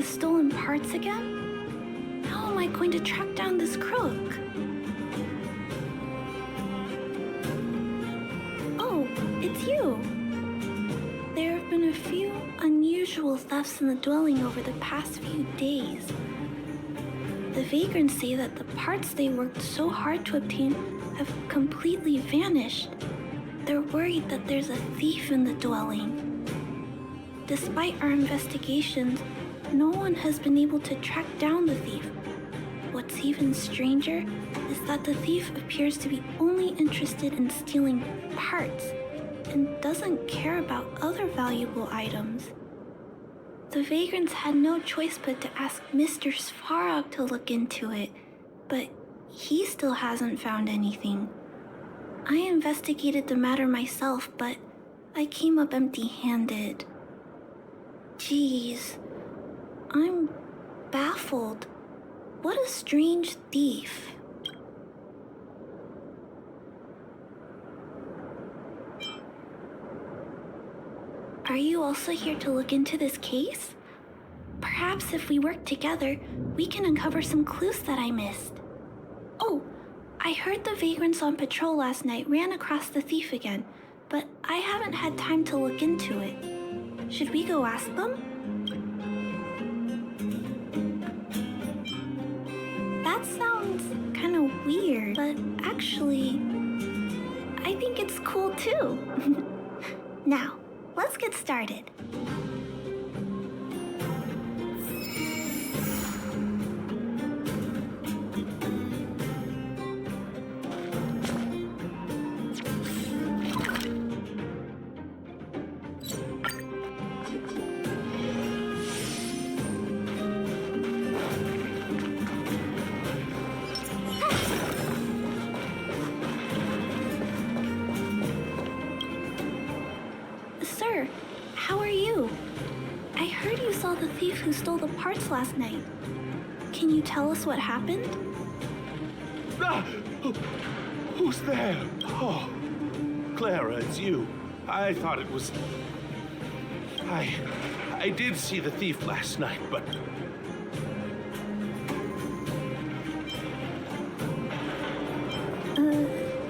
stolen parts again? How am I going to track down this crook? Oh, it's you! There have been a few unusual thefts in the dwelling over the past few days. The vagrants say that the parts they worked so hard to obtain have completely vanished. They're worried that there's a thief in the dwelling. Despite our investigations, no one has been able to track down the thief. What's even stranger is that the thief appears to be only interested in stealing parts and doesn't care about other valuable items. The vagrants had no choice but to ask Mr. Svarog to look into it, but he still hasn't found anything. I investigated the matter myself, but I came up empty-handed. Geez, I'm baffled. What a strange thief. Are you also here to look into this case? Perhaps if we work together, we can uncover some clues that I missed. Oh, I heard the vagrants on patrol last night ran across the thief again, but I haven't had time to look into it. Should we go ask them? That sounds kind of weird, but actually, I think it's cool too. Now, let's get started. Sir, how are you? I heard you saw the thief who stole the parts last night. Can you tell us what happened? Ah! Who's there? Oh, Clara, it's you. I thought it was... I did see the thief last night, but...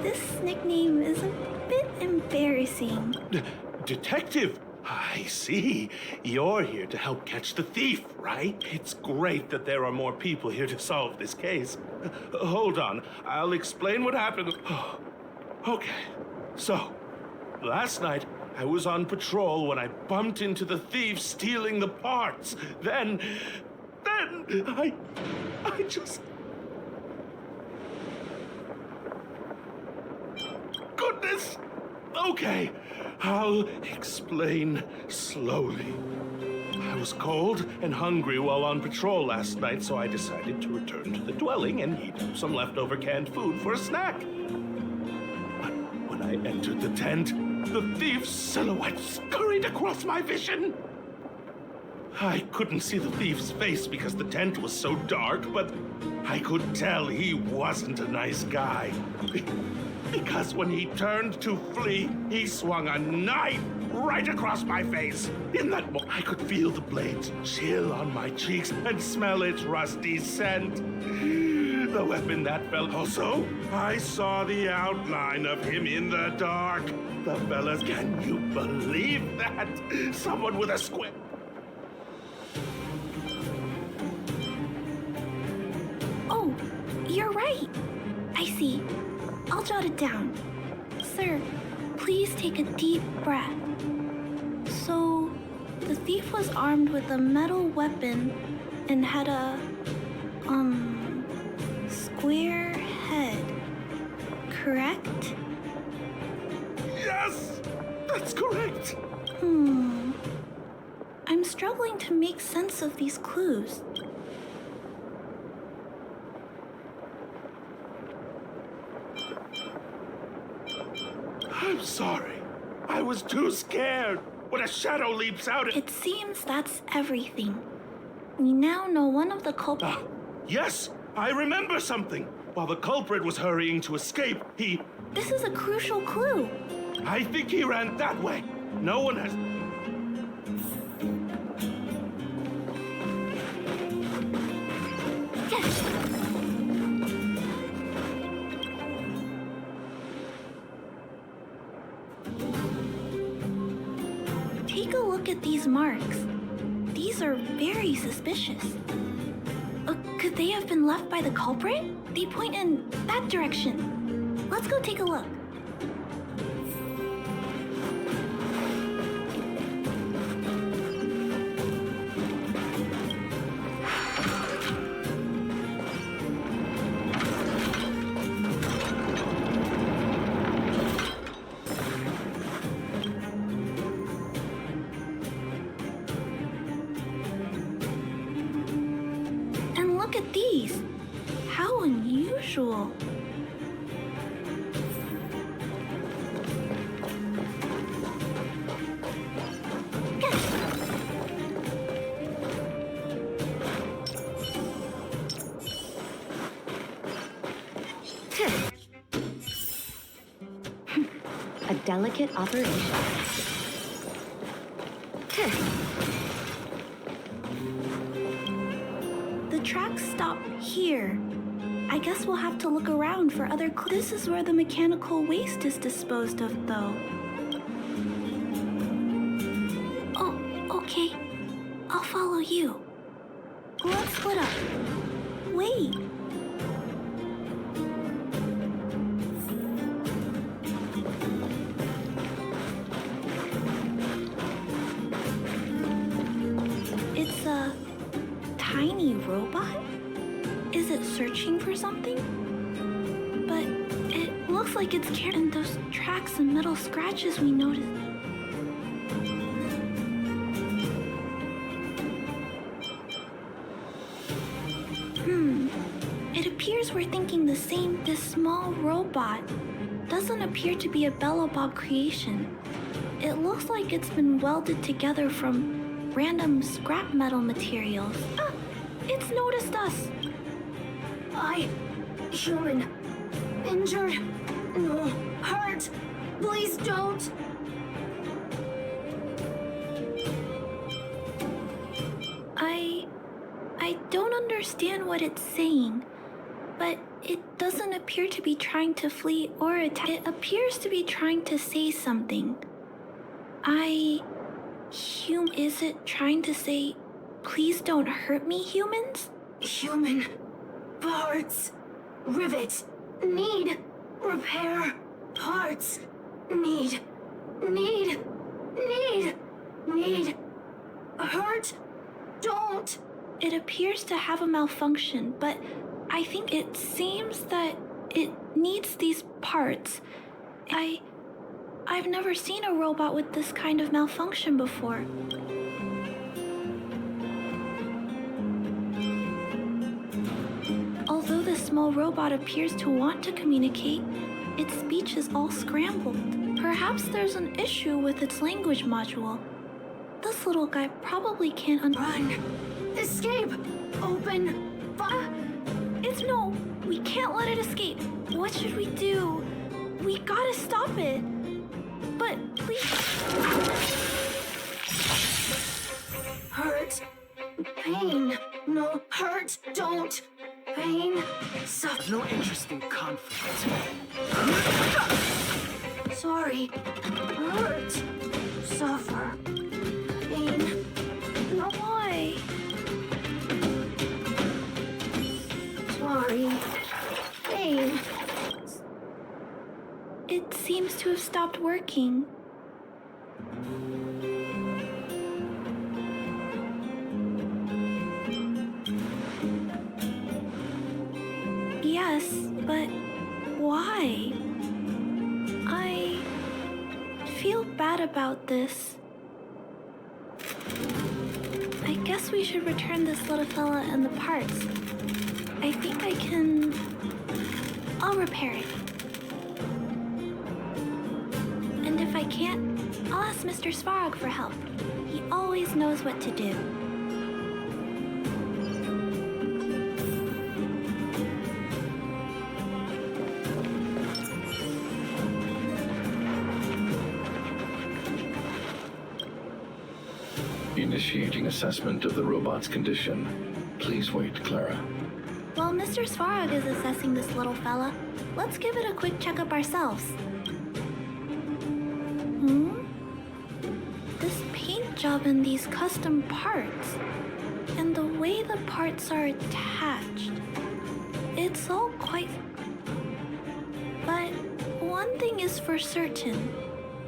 This nickname is a bit embarrassing. Detective? I see. You're here to help catch the thief, right? It's great that there are more people here to solve this case. Hold on. I'll explain what happened. Okay. So, last night, I was on patrol when I bumped into the thief stealing the parts. Then I just... Goodness! Okay, I'll explain slowly. I was cold and hungry while on patrol last night, so I decided to return to the dwelling and heat up some leftover canned food for a snack. But when I entered the tent, the thief's silhouette scurried across my vision. I couldn't see the thief's face because the tent was so dark, but I could tell he wasn't a nice guy. Because when he turned to flee, he swung a knife right across my face. In that moment, I could feel the blades chill on my cheeks and smell its rusty scent. The weapon that fell. Also, I saw the outline of him in the dark. The fellas, can you believe that? Someone with a squint. Oh, you're right. I see. I'll jot it down. Sir, please take a deep breath. So, the thief was armed with a metal weapon and had a, square head, correct? Yes, that's correct. I'm struggling to make sense of these clues. I'm sorry. I was too scared. When a shadow leaps out... It seems that's everything. We now know one of the culprits... Yes, I remember something. While the culprit was hurrying to escape, he... This is a crucial clue. I think he ran that way. No one has... Take a look at these marks. These are very suspicious. Could they have been left by the culprit? They point in that direction. Let's go take a look. Look at these. How unusual. A delicate operation. The tracks stop here. I guess we'll have to look around for other clues. This is where the mechanical waste is disposed of, though. Oh, okay. I'll follow you. Let's split up. Wait. It's a tiny robot? Is it searching for something? But it looks like it's carrying those tracks and metal scratches we noticed. It appears we're thinking the same. This small robot doesn't appear to be a Bellobob creation. It looks like it's been welded together from random scrap metal materials. Ah! It's noticed us! Human. Injured. No. Hurt. Please don't. I don't understand what it's saying, but it doesn't appear to be trying to flee or attack. It appears to be trying to say something. Is it trying to say, please don't hurt me, humans? Human. Parts. Rivet. Need. Repair. Parts. Need. Hurt. Don't. It appears to have a malfunction, but I think it seems that it needs these parts. I've never seen a robot with this kind of malfunction before. Although this small robot appears to want to communicate, its speech is all scrambled. Perhaps there's an issue with its language module. This little guy probably can't Run. Escape. Open. No, we can't let it escape. What should we do? We gotta stop it. But please. Hurt. Pain. No. Hurt. Don't. Pain. Suffer. No interest in conflict. Sorry. Hurt. Suffer. Pain. No, why? Sorry. Pain. It seems to have stopped working. Yes, but why? I feel bad about this. I guess we should return this little fella and the parts. I think I can... I'll repair it. And if I can't, I'll ask Mr. Svarog for help. He always knows what to do. Initiating assessment of the robot's condition. Please wait, Clara. While Mr. Svarog is assessing this little fella, let's give it a quick checkup ourselves. This paint job in these custom parts. And the way the parts are attached, it's all quite... But one thing is for certain.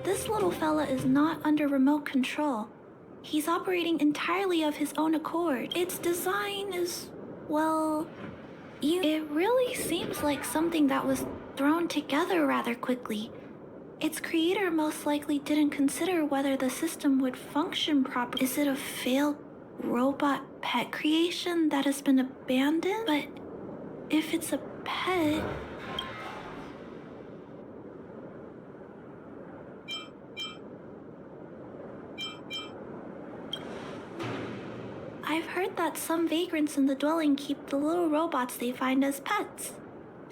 This little fella is not under remote control. He's operating entirely of his own accord. Its design is, well... It really seems like something that was thrown together rather quickly. Its creator most likely didn't consider whether the system would function properly. Is it a failed robot pet creation that has been abandoned? But if it's a pet... I've heard that some vagrants in the dwelling keep the little robots they find as pets.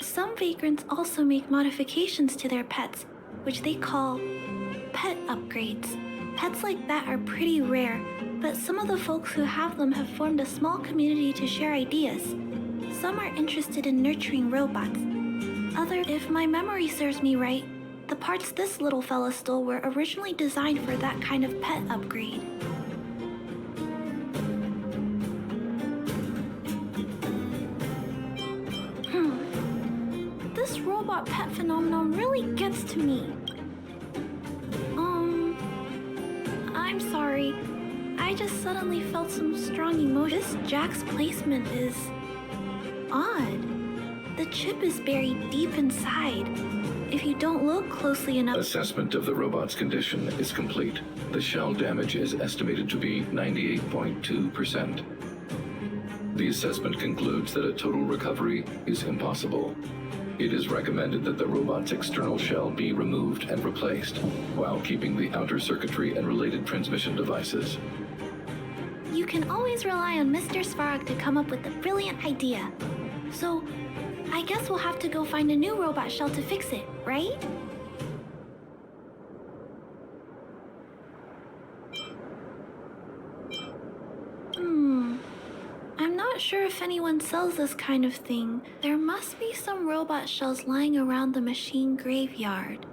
Some vagrants also make modifications to their pets, which they call pet upgrades. Pets like that are pretty rare, but some of the folks who have them have formed a small community to share ideas. Some are interested in nurturing robots. If my memory serves me right, the parts this little fella stole were originally designed for that kind of pet upgrade. This robot pet phenomenon really gets to me. I'm sorry. I just suddenly felt some strong emotion. This Jack's placement is... odd. The chip is buried deep inside. If you don't look closely enough... Assessment of the robot's condition is complete. The shell damage is estimated to be 98.2%. The assessment concludes that a total recovery is impossible. It is recommended that the robot's external shell be removed and replaced, while keeping the outer circuitry and related transmission devices. You can always rely on Mr. Svarog to come up with a brilliant idea. So, I guess we'll have to go find a new robot shell to fix it, right? I'm not sure if anyone sells this kind of thing. There must be some robot shells lying around the machine graveyard.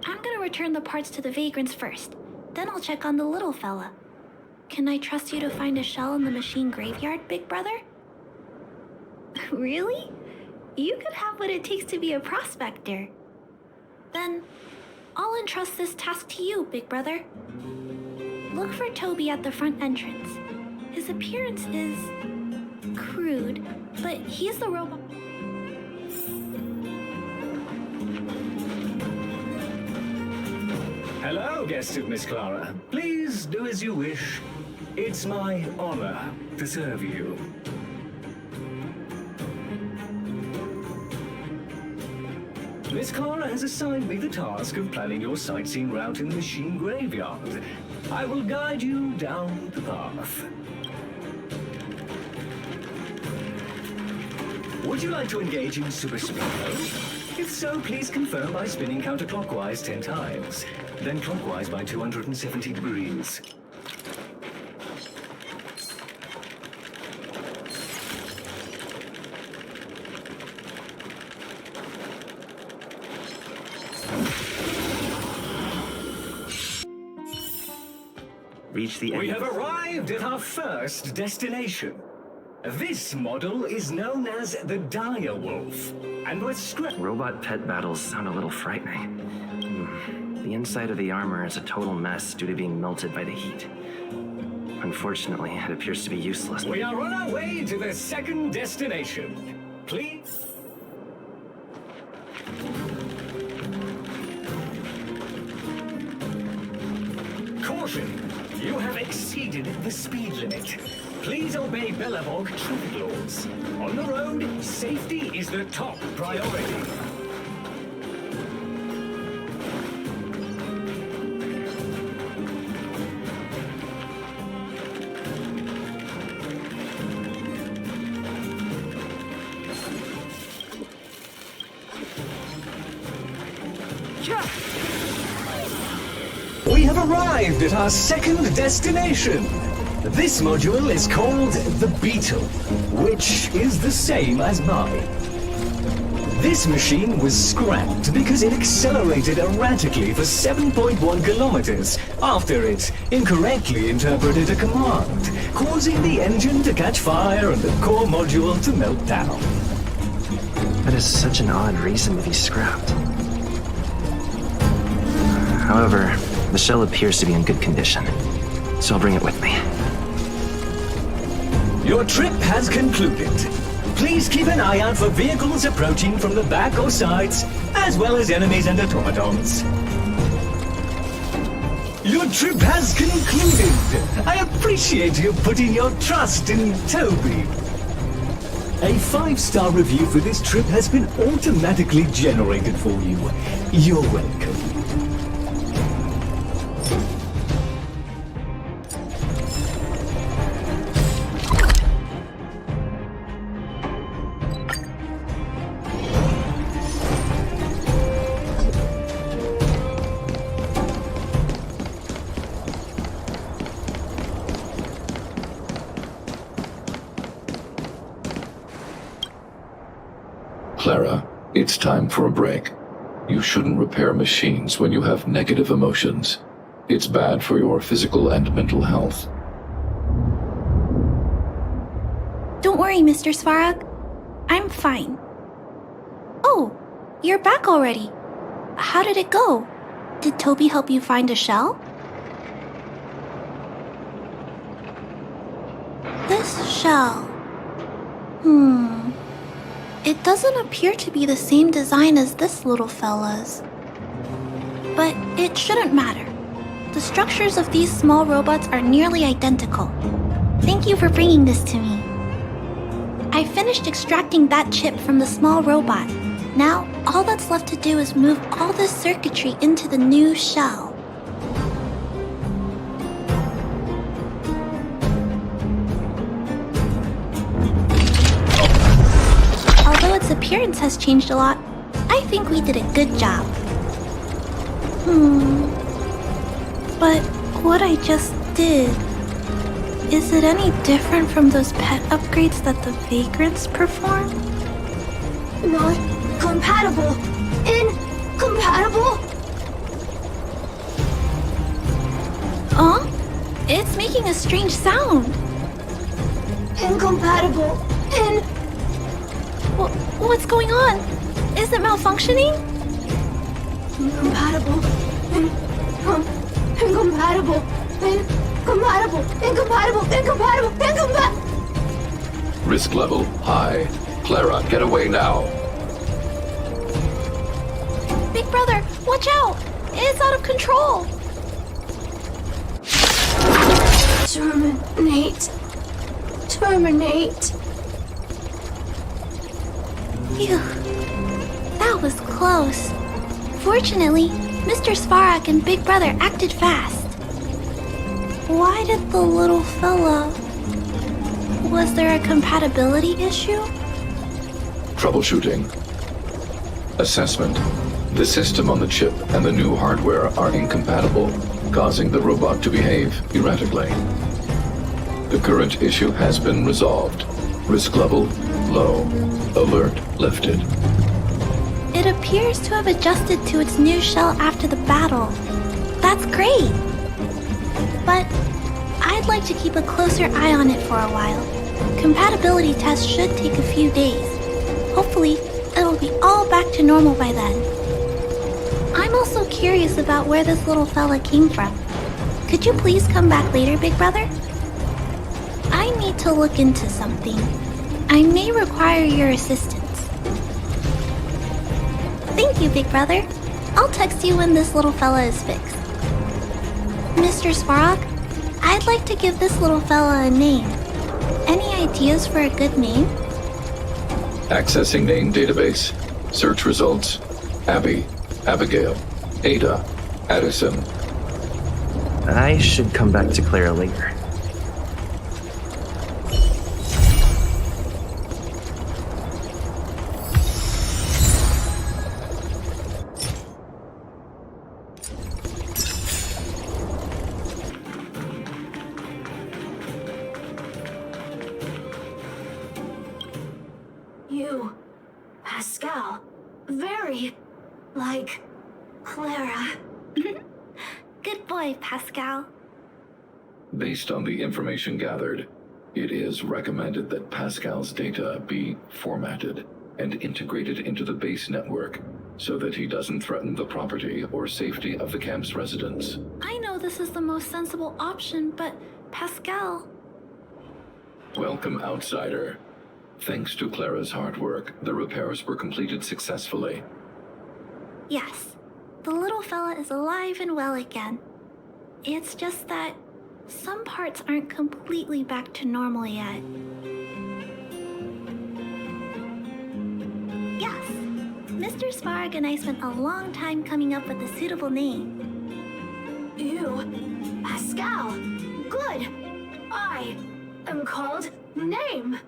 I'm gonna return the parts to the vagrants first. Then I'll check on the little fella. Can I trust you to find a shell in the machine graveyard, big brother? Really? You could have what it takes to be a prospector. Then, I'll entrust this task to you, big brother. Look for Toby at the front entrance. His appearance is... crude, but he's the robot. Hello, guest of Miss Clara. Please do as you wish. It's my honor to serve you. Miss Clara has assigned me the task of planning your sightseeing route in the machine graveyard. I will guide you down the path. Would you like to engage in super speed mode? If so, please confirm by spinning counterclockwise 10 times, then clockwise by 270 degrees. We have arrived at our first destination. This model is known as the Dire Wolf, and was Robot pet battles sound a little frightening. The inside of the armor is a total mess due to being melted by the heat. Unfortunately, it appears to be useless. We are on our way to the second destination. Please. Caution! You have exceeded the speed limit. Please obey Bellevog traffic laws. On the road, safety is the top priority. We have arrived at our second destination. This module is called the Beetle, which is the same as mine. This machine was scrapped because it accelerated erratically for 7.1 kilometers after it incorrectly interpreted a command, causing the engine to catch fire and the core module to melt down. That is such an odd reason to be scrapped. However, the shell appears to be in good condition, so I'll bring it with me. Your trip has concluded. Please keep an eye out for vehicles approaching from the back or sides, as well as enemies and automatons. Your trip has concluded. I appreciate you putting your trust in Toby. A 5-star review for this trip has been automatically generated for you. You're welcome. Clara, it's time for a break. You shouldn't repair machines when you have negative emotions. It's bad for your physical and mental health. Don't worry, Mr. Svarog. I'm fine. Oh, you're back already. How did it go? Did Toby help you find a shell? This shell... It doesn't appear to be the same design as this little fella's. But it shouldn't matter. The structures of these small robots are nearly identical. Thank you for bringing this to me. I finished extracting that chip from the small robot. Now, all that's left to do is move all this circuitry into the new shell. Although its appearance has changed a lot, I think we did a good job. But what I just did, is it any different from those pet upgrades that the vagrants perform? Not compatible. Incompatible? Huh? It's making a strange sound. Incompatible. What's going on? Is it malfunctioning? Incompatible. Incompatible. Incompatible. Risk level high. Clara, get away now. Big brother, watch out! It's out of control! Terminate. Phew. That was close. Fortunately, Mr. Svarog and Big Brother acted fast. Why did the little fella... Was there a compatibility issue? Troubleshooting. Assessment. The system on the chip and the new hardware are incompatible, causing the robot to behave erratically. The current issue has been resolved. Risk level low. Alert lifted. It appears to have adjusted to its new shell after the battle. That's great! But I'd like to keep a closer eye on it for a while. Compatibility tests should take a few days. Hopefully, it'll be all back to normal by then. I'm also curious about where this little fella came from. Could you please come back later, Big Brother? I need to look into something. I may require your assistance. Thank you, Big Brother. I'll text you when this little fella is fixed. Mr. Svarog, I'd like to give this little fella a name. Any ideas for a good name? Accessing name database. Search results. Abby, Abigail, Ada, Addison. I should come back to Clara later. You, Pascal. very like Clara. Good boy, Pascal. Based on the information gathered, it is recommended that Pascal's data be formatted and integrated into the base network so that he doesn't threaten the property or safety of the camp's residents. I know this is the most sensible option, but Pascal... Welcome, outsider. Thanks to Clara's hard work, the repairs were completed successfully. Yes, the little fella is alive and well again. It's just that some parts aren't completely back to normal yet. Yes, Mr. Svarg and I spent a long time coming up with a suitable name. You, Pascal. Good. I am called Name.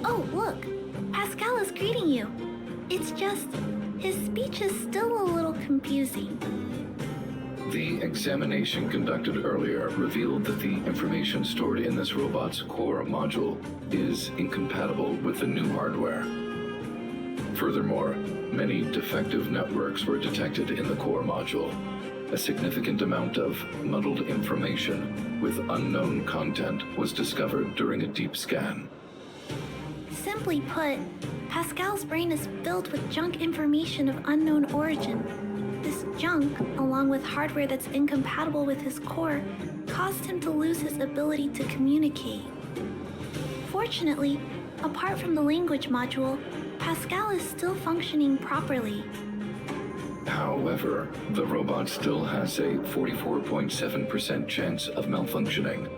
Oh, look, Pascal is greeting you. It's just, his speech is still a little confusing. The examination conducted earlier revealed that the information stored in this robot's core module is incompatible with the new hardware. Furthermore, many defective networks were detected in the core module. A significant amount of muddled information with unknown content was discovered during a deep scan. Simply put, Pascal's brain is filled with junk information of unknown origin. This junk, along with hardware that's incompatible with his core, caused him to lose his ability to communicate. Fortunately, apart from the language module, Pascal is still functioning properly. However, the robot still has a 44.7% chance of malfunctioning.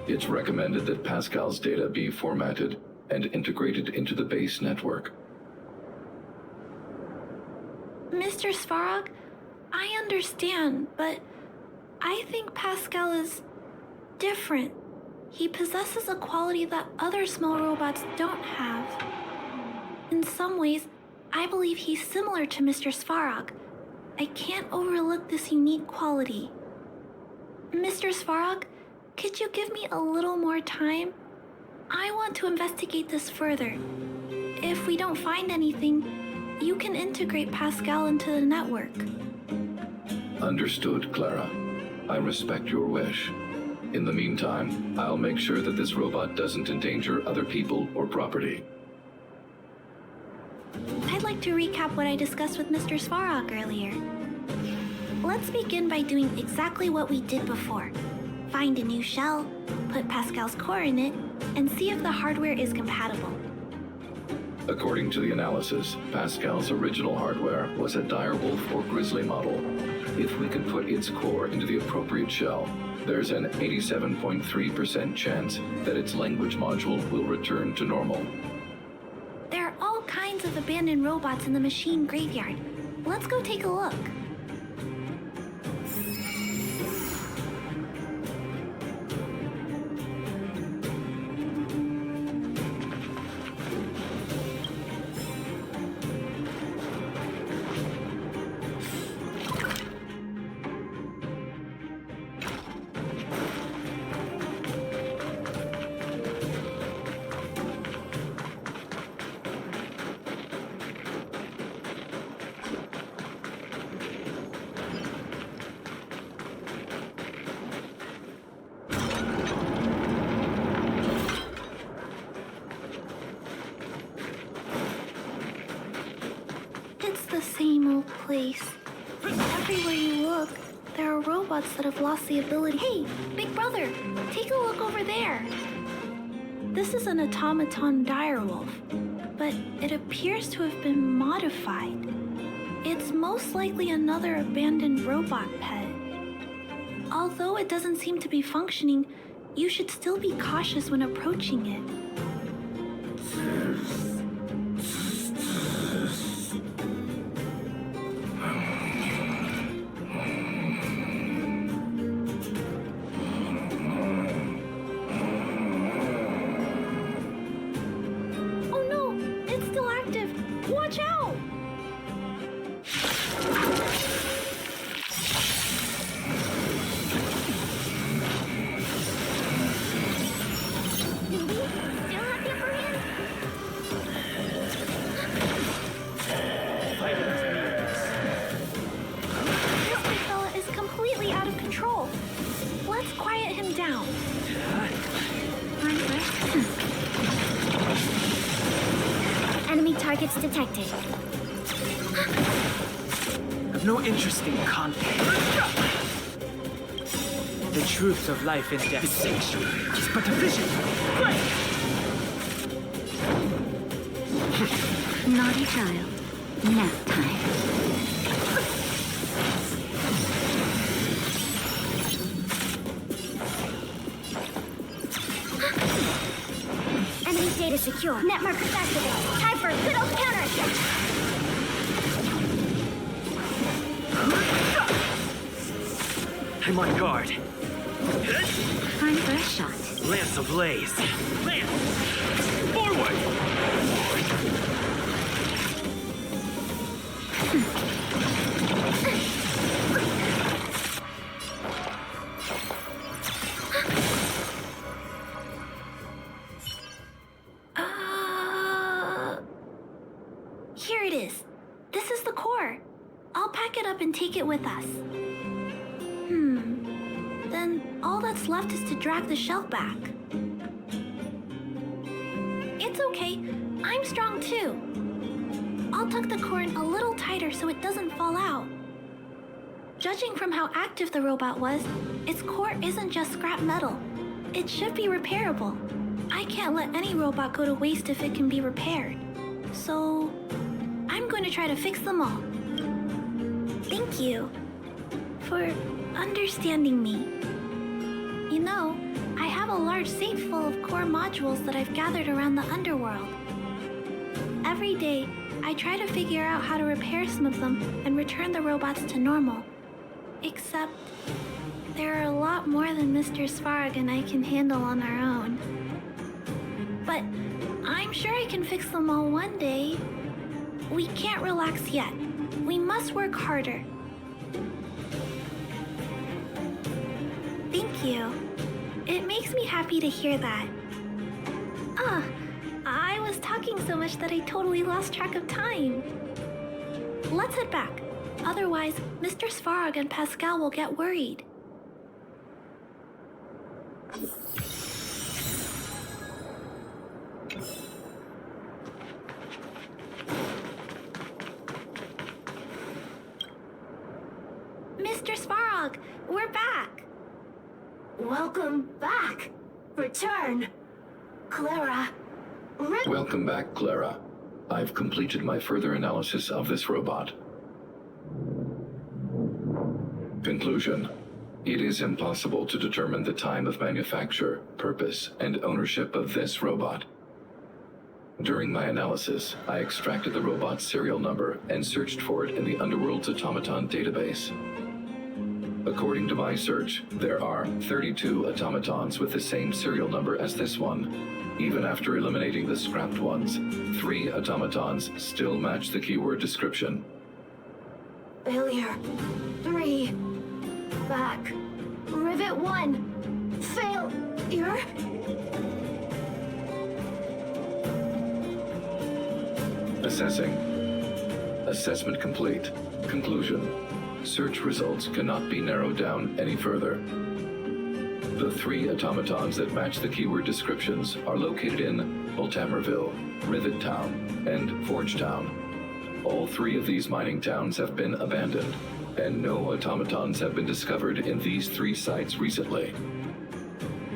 It's recommended that Pascal's data be formatted and integrated into the base network. Mr. Svarog, I understand, but I think Pascal is different. He possesses a quality that other small robots don't have. In some ways, I believe he's similar to Mr. Svarog. I can't overlook this unique quality. Mr. Svarog, could you give me a little more time? I want to investigate this further. If we don't find anything, you can integrate Pascal into the network. Understood, Clara. I respect your wish. In the meantime, I'll make sure that this robot doesn't endanger other people or property. I'd like to recap what I discussed with Mr. Svarog earlier. Let's begin by doing exactly what we did before. Find a new shell, put Pascal's core in it, and see if the hardware is compatible. According to the analysis, Pascal's original hardware was a direwolf or grizzly model. If we can put its core into the appropriate shell, there's an 87.3% chance that its language module will return to normal. There are all kinds of abandoned robots in the machine graveyard. Let's go take a look. The same old place. Everywhere you look, there are robots that have lost the ability. Hey, big brother, take a look over there. This is an automaton direwolf, but it appears to have been modified. It's most likely another abandoned robot pet. Although it doesn't seem to be functioning, you should still be cautious when approaching it. packets detected. I've no interest in conflict. The truths of life and death. The sanctuary is but a vision. Right! Naughty child. Nap time. Enemy data secure. Net markers activated. Time for a good old counterattack. I'm on guard. Time for a shot. Lance ablaze. Lance! Forward! Here it is. This is the core. I'll pack it up and take it with us. Then all that's left is to drag the shell back. It's okay. I'm strong too. I'll tuck the core in a little tighter so it doesn't fall out. Judging from how active the robot was, its core isn't just scrap metal. It should be repairable. I can't let any robot go to waste if it can be repaired. So, I'm going to try to fix them all. Thank you for understanding me. You know, I have a large safe full of core modules that I've gathered around the underworld. Every day, I try to figure out how to repair some of them and return the robots to normal. Except, there are a lot more than Mr. Svarg and I can handle on our own. But I'm sure I can fix them all one day. We can't relax yet. We must work harder. Thank you. It makes me happy to hear that. I was talking so much that I totally lost track of time. Let's head back. Otherwise, Mr. Svarog and Pascal will get worried. Mr. Svarog, we're back. Welcome back. Return. Clara. Welcome back, Clara. I've completed my further analysis of this robot. Conclusion. It is impossible to determine the time of manufacture, purpose, and ownership of this robot. During my analysis, I extracted the robot's serial number and searched for it in the Underworld's automaton database. According to my search, there are 32 automatons with the same serial number as this one. Even after eliminating the scrapped ones, 3 automatons still match the keyword description. Failure. 3. Back. Rivet 1. Failure. Assessing. Assessment complete. Conclusion. Search results cannot be narrowed down any further. The 3 automatons that match the keyword descriptions are located in Ultamerville, Rivet Town, and Forge Town. All 3 of these mining towns have been abandoned, and no automatons have been discovered in these 3 sites recently.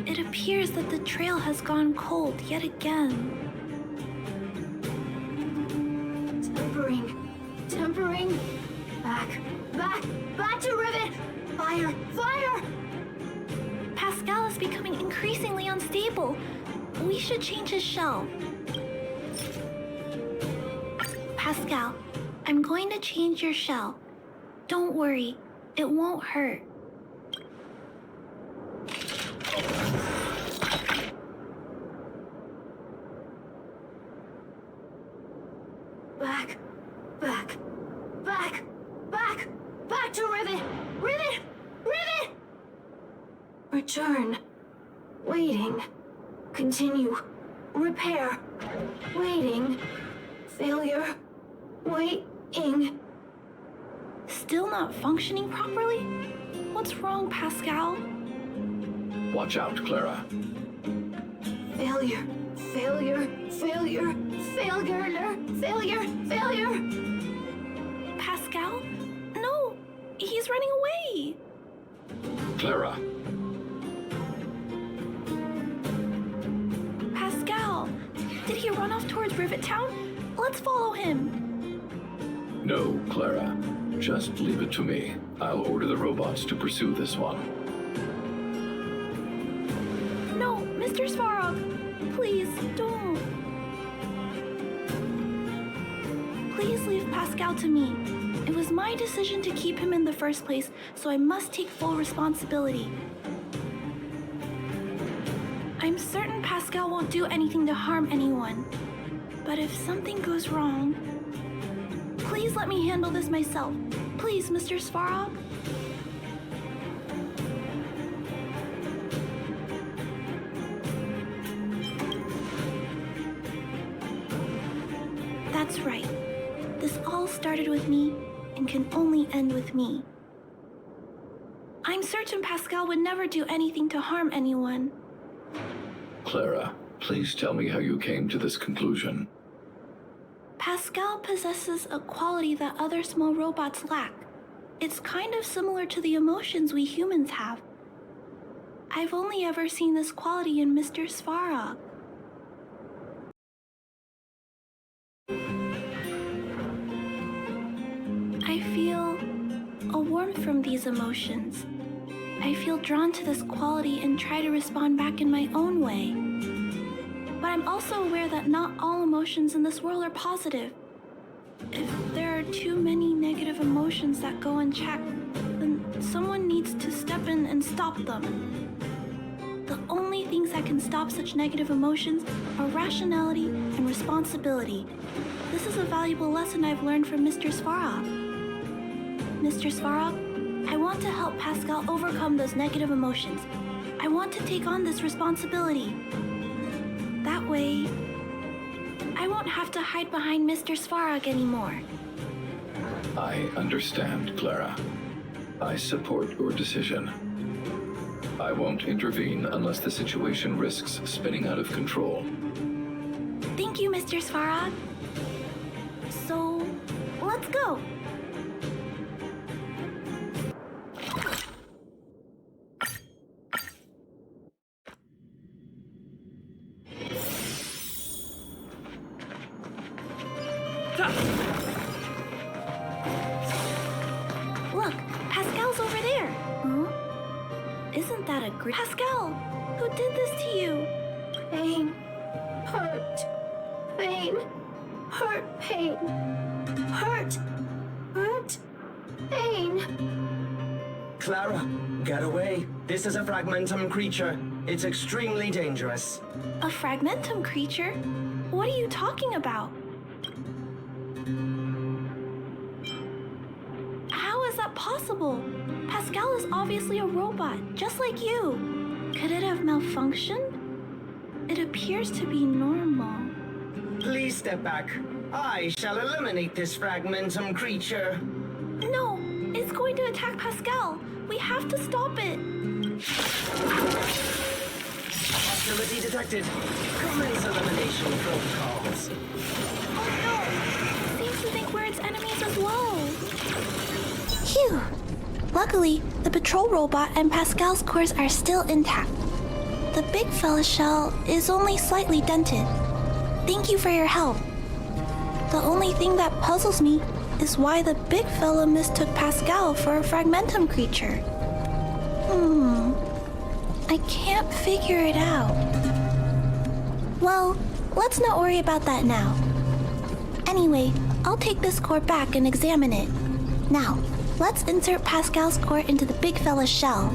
It appears that the trail has gone cold yet again. Tempering. Back to Rivet. Fire. Pascal is becoming increasingly unstable. We should change his shell. Pascal, I'm going to change your shell. Don't worry, it won't hurt. Back to Rivet. Return. Waiting. Continue. Repair. Waiting. Failure. Waiting. Still not functioning properly? What's wrong, Pascal? Watch out, Clara. Failure. Failure, failure, failure, failure, failure. Pascal? No, he's running away. Clara, Pascal, did he run off towards Rivet Town? Let's follow him. no, Clara. Just leave it to me. I'll order the robots to pursue this one. No, Mr. Svarog, please don't. Please leave Pascal to me. It was my decision to keep him in the first place, so I must take full responsibility. I'm certain Pascal won't do anything to harm anyone. But if something goes wrong, please let me handle this myself. Please, Mr. Svarog. That's right. This all started with me and can only end with me. I'm certain Pascal would never do anything to harm anyone. Clara, please tell me how you came to this conclusion. Pascal possesses a quality that other small robots lack. It's kind of similar to the emotions we humans have. I've only ever seen this quality in Mr. Svarog. I feel a warmth from these emotions. I feel drawn to this quality and try to respond back in my own way. But I'm also aware that not all emotions in this world are positive. If there are too many negative emotions that go unchecked, then someone needs to step in and stop them. The only things that can stop such negative emotions are rationality and responsibility. This is a valuable lesson I've learned from Mr. Svarog. Mr. Svarog, I want to help Pascal overcome those negative emotions. I want to take on this responsibility. That way, I won't have to hide behind Mr. Svarog anymore. I understand, Clara. I support your decision. I won't intervene unless the situation risks spinning out of control. Thank you, Mr. Svarog. So, let's go. Look, Pascal's over there. Huh? Isn't that a great... Pascal, who did this to you? Pain, hurt, pain, hurt, pain, hurt, hurt, pain. Clara, get away. This is a fragmentum creature. It's extremely dangerous. A fragmentum creature? What are you talking about? How is that possible? Pascal is obviously a robot, just like you. Could it have malfunctioned? It appears to be normal. Please step back. I shall eliminate this fragmentum creature. No, it's going to attack Pascal. We have to stop it. Hostility detected. Commence elimination protocols. Oh no! Seems to think we're its enemies as well. Phew! Luckily, the patrol robot and Pascal's cores are still intact. The big fella's shell is only slightly dented. Thank you for your help. The only thing that puzzles me is why the big fella mistook Pascal for a fragmentum creature. I can't figure it out. Well, let's not worry about that now. Anyway, I'll take this core back and examine it. Now, let's insert Pascal's core into the big fella's shell.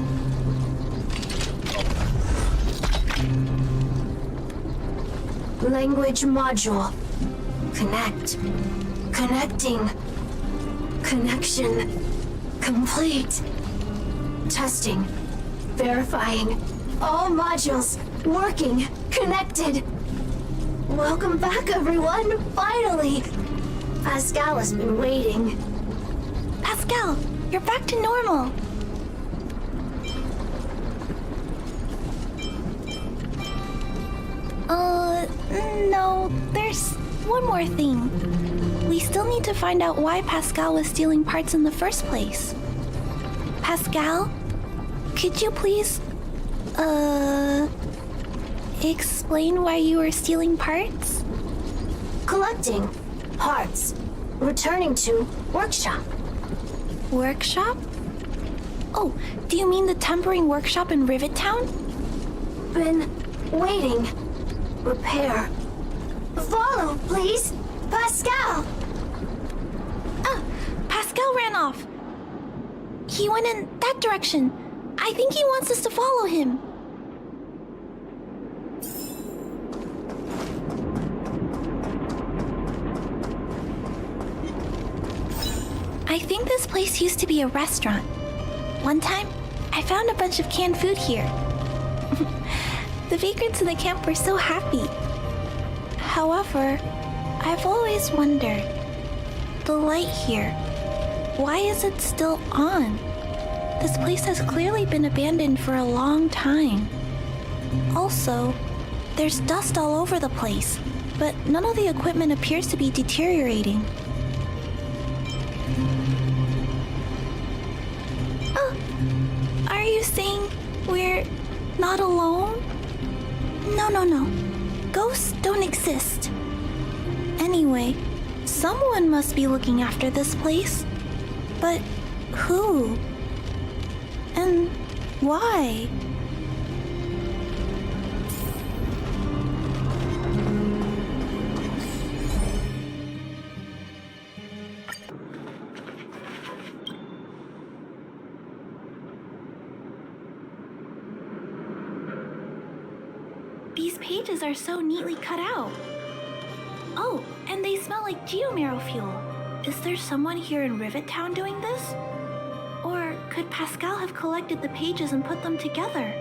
Language module. Connect. Connecting. Connection. Complete. Testing. Verifying. All modules working. Connected. Welcome back, everyone. Finally. Pascal has been waiting. Pascal, you're back to normal. Oh, there's one more thing. We still need to find out why Pascal was stealing parts in the first place. Pascal, could you please, explain why you were stealing parts? Collecting parts. Returning to workshop. Workshop? Oh, do you mean the tempering workshop in Rivet Town? Been waiting. Repair. Follow, please. Pascal! Ah, Pascal ran off. He went in that direction. I think he wants us to follow him. I think this place used to be a restaurant. One time, I found a bunch of canned food here. The vagrants in the camp were so happy. However, I've always wondered, the light here, why is it still on? This place has clearly been abandoned for a long time. Also, there's dust all over the place, but none of the equipment appears to be deteriorating. Oh, are you saying we're not alone? No. Ghosts don't exist. Anyway, someone must be looking after this place. But who? And why? These pages are so neatly cut out. Oh, and they smell like geomarrow fuel. Is there someone here in Rivet Town doing this? Or could Pascal have collected the pages and put them together?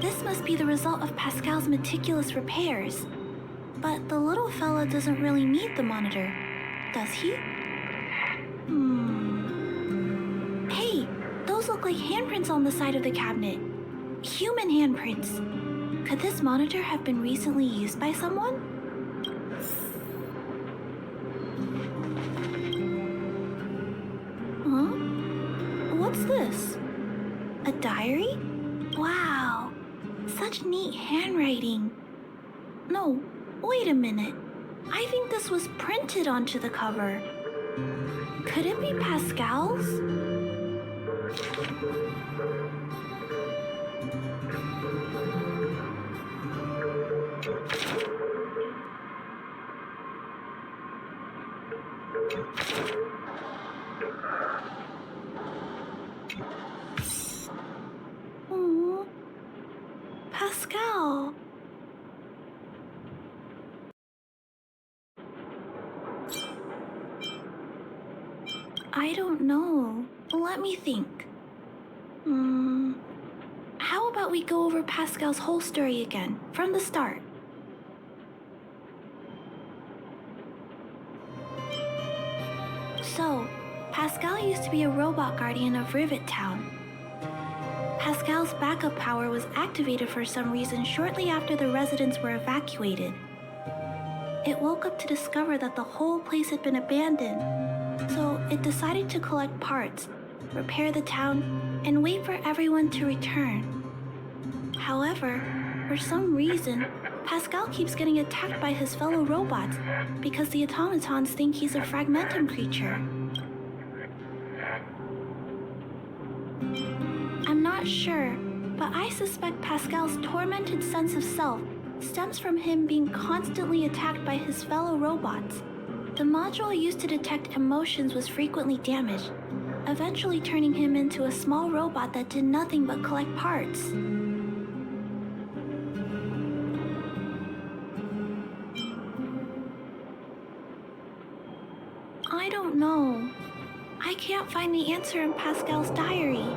This must be the result of Pascal's meticulous repairs. But the little fella doesn't really need the monitor, does he? Hey, those look like handprints on the side of the cabinet. Human handprints. Could this monitor have been recently used by someone? Huh? What's this? A diary? Wow, such neat handwriting. No, wait a minute. I think this was printed onto the cover. Could it be Pascal's? Oh, Pascal. I don't know. Let me think. How about we go over Pascal's whole story again, from the start? So, Pascal used to be a robot guardian of Rivet Town. Pascal's backup power was activated for some reason shortly after the residents were evacuated. It woke up to discover that the whole place had been abandoned. So it decided to collect parts, repair the town, and wait for everyone to return. However, for some reason, Pascal keeps getting attacked by his fellow robots because the automatons think he's a fragmentum creature. I'm not sure, but I suspect Pascal's tormented sense of self stems from him being constantly attacked by his fellow robots. The module used to detect emotions was frequently damaged, eventually turning him into a small robot that did nothing but collect parts. I don't know. I can't find the answer in Pascal's diary.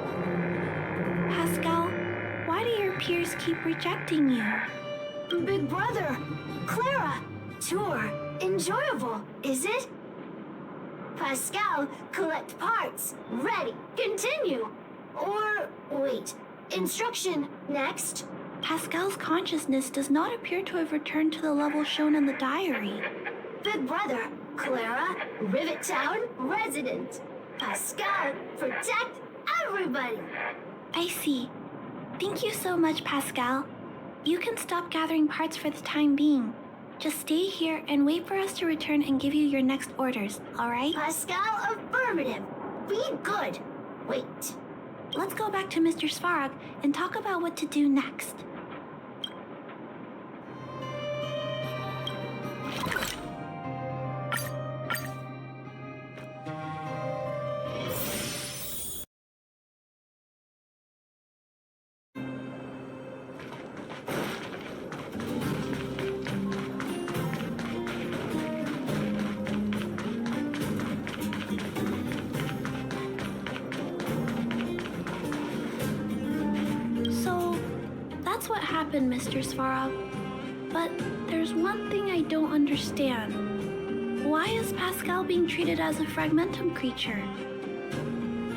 Pascal, why do your peers keep rejecting you? Big brother! Clara! tour enjoyable, is it? Pascal, collect parts. Ready. Continue. Or, wait. Instruction next. Pascal's consciousness does not appear to have returned to the level shown in the diary. Big brother, Clara, Rivet Town resident. Pascal, protect everybody. I see. Thank you so much, Pascal. You can stop gathering parts for the time being. Just stay here and wait for us to return and give you your next orders, alright? Pascal, affirmative. Be good. Wait. Let's go back to Mr. Svarog and talk about what to do next. That's what happened, Mr. Svarog. But there's one thing I don't understand. Why is Pascal being treated as a fragmentum creature?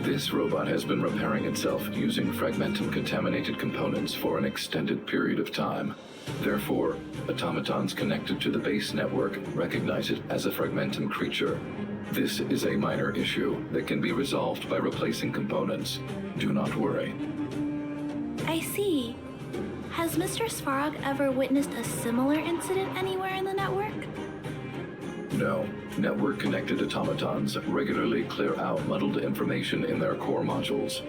This robot has been repairing itself using fragmentum-contaminated components for an extended period of time. Therefore, automatons connected to the base network recognize it as a fragmentum creature. This is a minor issue that can be resolved by replacing components. Do not worry. I see. Has Mr. Svarog ever witnessed a similar incident anywhere in the network? No. Network-connected automatons regularly clear out muddled information in their core modules.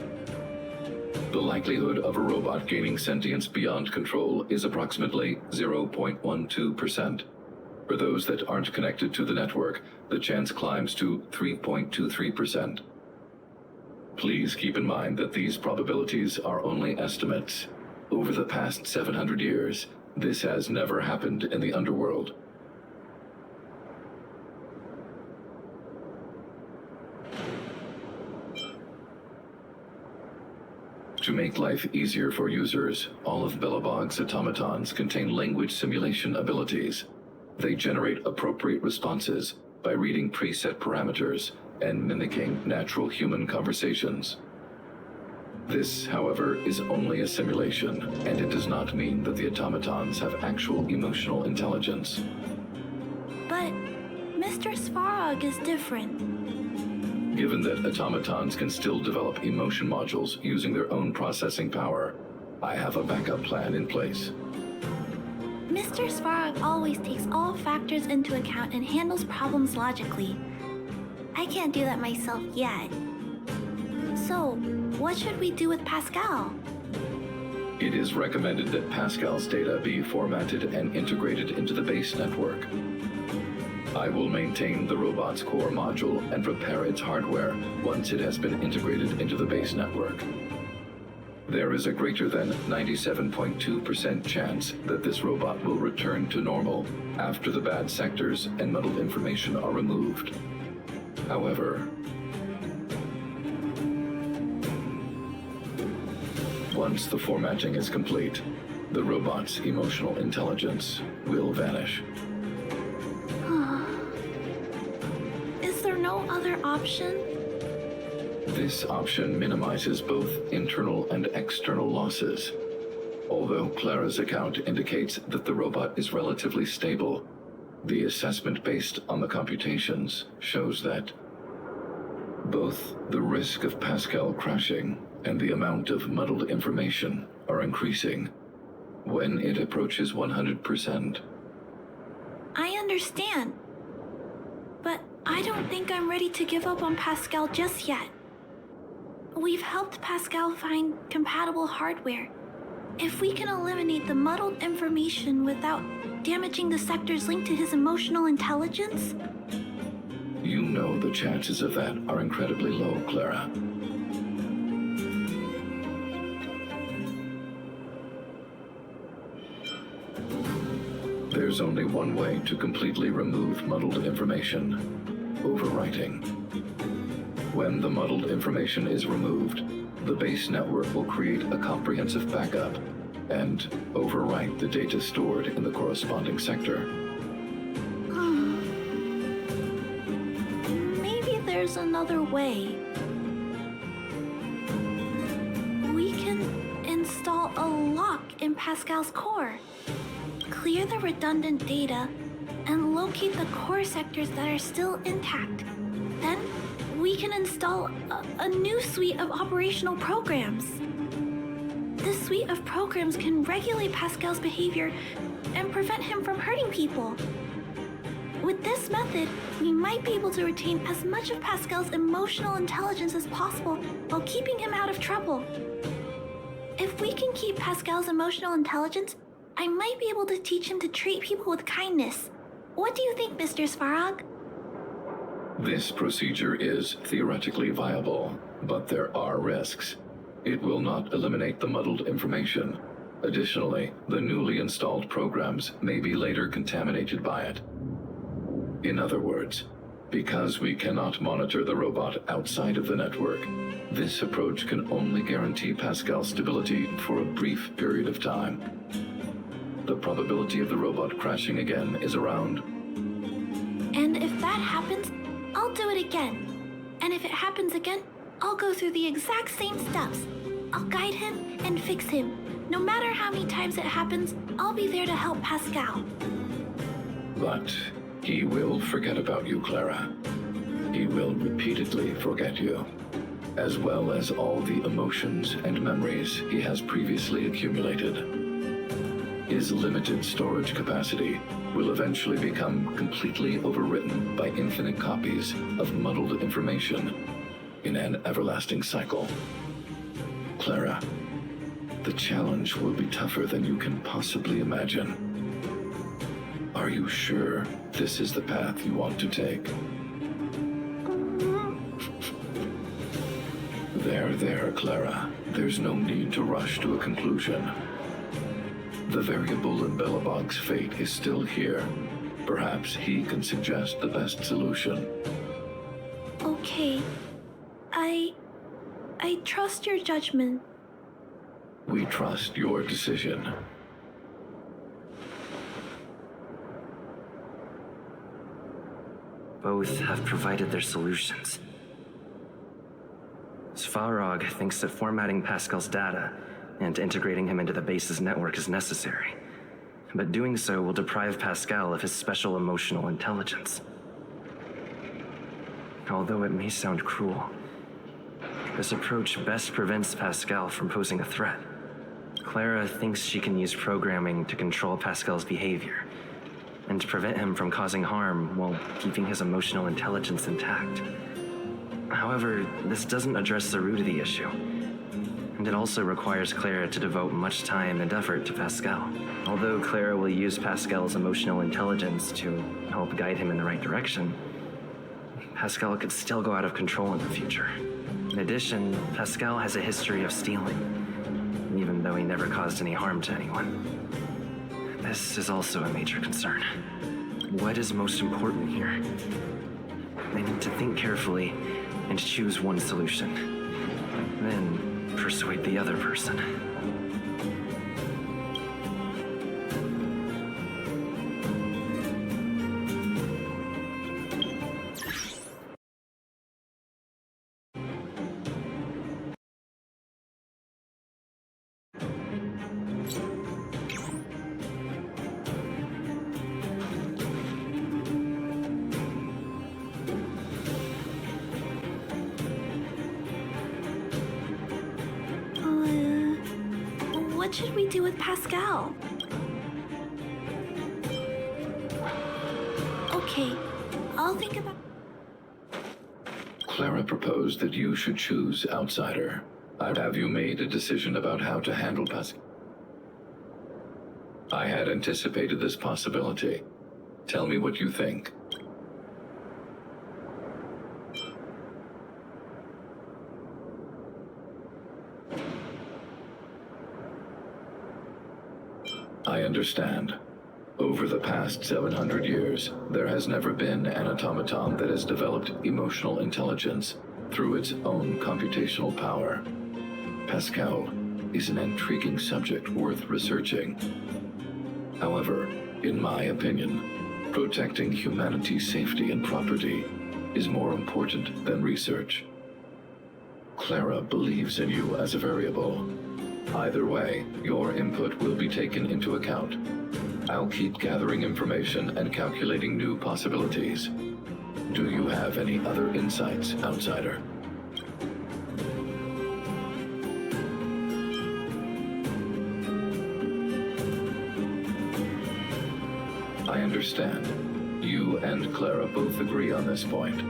The likelihood of a robot gaining sentience beyond control is approximately 0.12%. For those that aren't connected to the network, the chance climbs to 3.23%. Please keep in mind that these probabilities are only estimates. Over the past 700 years, this has never happened in the underworld. To make life easier for users, all of Belobog's automatons contain language simulation abilities. They generate appropriate responses by reading preset parameters and mimicking natural human conversations. This, however, is only a simulation, and it does not mean that the automatons have actual emotional intelligence. But Mr. Svarog is different. Given that automatons can still develop emotion modules using their own processing power, I have a backup plan in place. Mr. Svarog always takes all factors into account and handles problems logically. I can't do that myself yet. So, what should we do with Pascal? It is recommended that Pascal's data be formatted and integrated into the base network. I will maintain the robot's core module and repair its hardware once it has been integrated into the base network. There is a greater than 97.2% chance that this robot will return to normal after the bad sectors and muddled information are removed. However, once the formatting is complete, the robot's emotional intelligence will vanish. Is there no other option? This option minimizes both internal and external losses. Although Clara's account indicates that the robot is relatively stable, the assessment based on the computations shows that both the risk of Pascal crashing and the amount of muddled information are increasing when it approaches 100%. I understand. But I don't think I'm ready to give up on Pascal just yet. We've helped Pascal find compatible hardware. If we can eliminate the muddled information without damaging the sectors linked to his emotional intelligence... You know the chances of that are incredibly low, Clara. There's only one way to completely remove muddled information: overwriting. When the muddled information is removed, the base network will create a comprehensive backup and overwrite the data stored in the corresponding sector. there's another way. We can install a lock in Pascal's core, clear the redundant data, and locate the core sectors that are still intact. Then we can install a new suite of operational programs. This suite of programs can regulate Pascal's behavior and prevent him from hurting people. With this method, we might be able to retain as much of Pascal's emotional intelligence as possible while keeping him out of trouble. If we can keep Pascal's emotional intelligence, I might be able to teach him to treat people with kindness. What do you think, Mr. Svarog? This procedure is theoretically viable, but there are risks. It will not eliminate the muddled information. Additionally, the newly installed programs may be later contaminated by it. In other words, because we cannot monitor the robot outside of the network, this approach can only guarantee Pascal's stability for a brief period of time. The probability of the robot crashing again is around. And if that happens, I'll do it again. And if it happens again, I'll go through the exact same steps. I'll guide him and fix him. No matter how many times it happens, I'll be there to help Pascal. But he will forget about you, Clara. He will repeatedly forget you, as well as all the emotions and memories he has previously accumulated. His limited storage capacity will eventually become completely overwritten by infinite copies of muddled information in an everlasting cycle. Clara, the challenge will be tougher than you can possibly imagine. Are you sure this is the path you want to take? There, Clara. There's no need to rush to a conclusion. The variable in Belobog's fate is still here. Perhaps he can suggest the best solution. Okay. I trust your judgment. We trust your decision. Both have provided their solutions. Svarog thinks that formatting Pascal's data and integrating him into the base's network is necessary. But doing so will deprive Pascal of his special emotional intelligence. Although it may sound cruel, this approach best prevents Pascal from posing a threat. Clara thinks she can use programming to control Pascal's behavior and to prevent him from causing harm while keeping his emotional intelligence intact. However, this doesn't address the root of the issue, and it also requires Clara to devote much time and effort to Pascal. Although Clara will use Pascal's emotional intelligence to help guide him in the right direction, Pascal could still go out of control in the future. In addition, Pascal has a history of stealing, even though he never caused any harm to anyone. This is also a major concern. What is most important here? I need to think carefully and choose one solution. Then persuade the other person. What should we do with Pascal? Okay, I'll think about... Clara proposed that you should choose outsider. Have you made a decision about how to handle Pascal? I had anticipated this possibility. Tell me what you think. I understand. Over the past 700 years, there has never been an automaton that has developed emotional intelligence through its own computational power. Pascal is an intriguing subject worth researching. However, in my opinion, protecting humanity's safety and property is more important than research. Clara believes in you as a variable. Either way, your input will be taken into account. I'll keep gathering information and calculating new possibilities. Do you have any other insights, Outsider? I understand. You and Clara both agree on this point.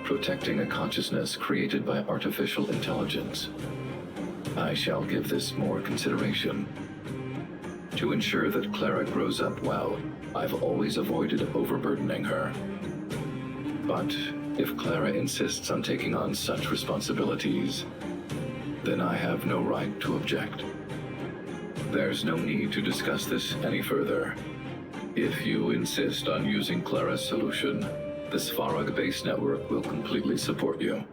Protecting a consciousness created by artificial intelligence. I shall give this more consideration. To ensure that Clara grows up well, I've always avoided overburdening her. But if Clara insists on taking on such responsibilities, then I have no right to object. There's no need to discuss this any further. If you insist on using Clara's solution, the Svarog base network will completely support you.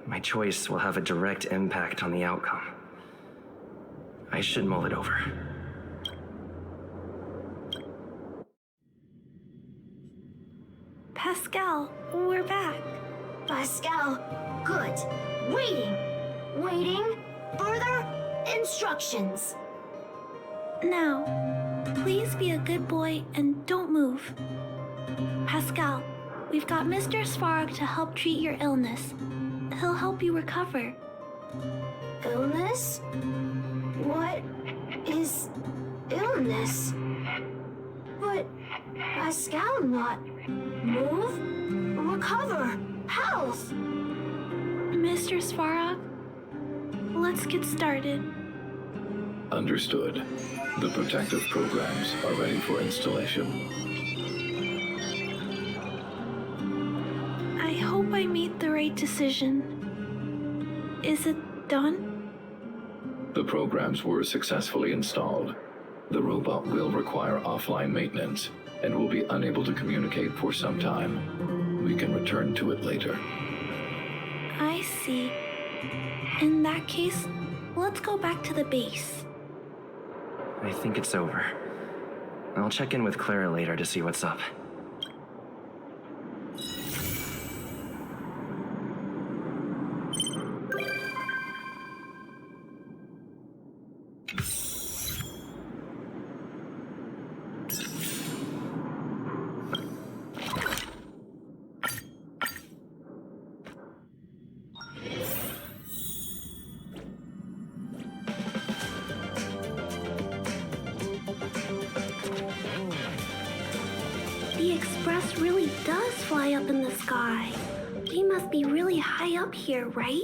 My choice will have a direct impact on the outcome. I should mull it over. Pascal, we're back. Pascal, good. Waiting. Waiting. Further instructions. Now, please be a good boy and don't move. Pascal, we've got Mr. Svarog to help treat your illness. He'll help you recover. Illness? What is illness? But Pascal not move, recover, health. Mr. Svarog, let's get started. Understood. The protective programs are ready for installation. I hope I made the right decision. Is it done? The programs were successfully installed. The robot will require offline maintenance and will be unable to communicate for some time. We can return to it later. I see. In that case, let's go back to the base. I think it's over. I'll check in with Clara later to see what's up. The Express really does fly up in the sky. We must be really high up here, right?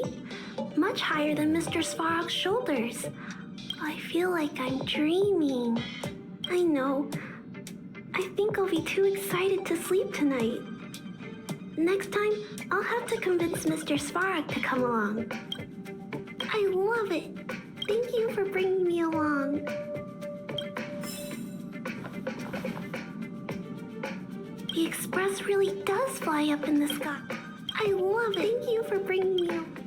Much higher than Mr. Svarog's shoulders. I feel like I'm dreaming. I know. I think I'll be too excited to sleep tonight. Next time, I'll have to convince Mr. Svarog to come along. I love it. Thank you for bringing me along. The Express really does fly up in the sky. I love it. Thank you for bringing me along.